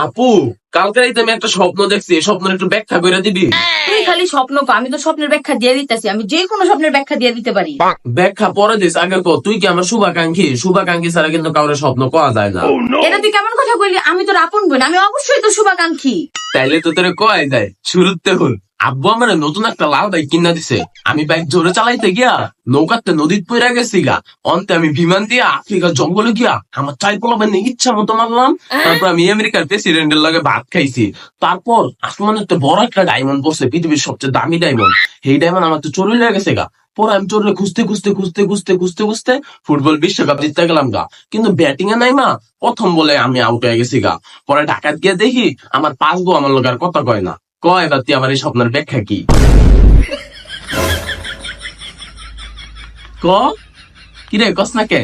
আপু, কালকে রাইতে আমি একটা স্বপ্ন দেখছি, এই স্বপ্নের একটু ব্যাখ্যা করে দিবি? তুই খালি স্বপ্ন কো, আমি তো স্বপ্নের ব্যাখ্যা দিয়ে দিতেছি। আমি যে কোনো স্বপ্নের ব্যাখ্যা দিয়ে দিতে পারি। ব্যাখ্যা পরে দিস, আগে ক তুই কি আমার শুভাকাঙ্ক্ষী? শুভাকাঙ্ক্ষী ছাড়া কিন্তু কাউরে স্বপ্ন পাওয়া যায় না। এটা তুই কেমন কথা কইলি? আমি তোর আপন বোন, আমি অবশ্যই তো শুভাকাঙ্ক্ষী। তাইলে তো তোরে কয় যায় শুরুতে হল। আব্বু আমার নতুন একটা লাল বাইক কিনা দিছে। আমি বাইক জোরে চালাইতে গিয়া নৌকাতে নদীত পইরা গেছি গা। অন্তে আমি বিমান দিয়া আফ্রিকার জঙ্গলে গিয়া আমার চাই পোলাবেন ইচ্ছা মতো মারলাম। তারপর আমি আমেরিকার প্রেসিডেন্টের লগে ভাত খাইছি। তারপর আসমানের তো বড় একটা ডায়মন্ড পড়ছে, পৃথিবীর সবচেয়ে দামি ডায়মন্ড। সেই ডায়মন্ড আমার তো চুরি লেগে গেছে গা। পরে আমি চোরে খুঁজতে খুঁজতে খুঁজতে খুঁজতে খুঁজতে খুঁজতে ফুটবল বিশ্বকাপ জিততে গেলাম গা। কিন্তু ব্যাটিং এ নাই মা, প্রথম বলে আমি আউট হয়ে গেছি গা। পরে ঢাকাত গিয়ে দেখি আমার পাস গো আমার লোক আর কথা কয় না। কয় এবার তুই আমার এই স্বপ্নের ব্যাখ্যা কি? ক কিরে কস না কে?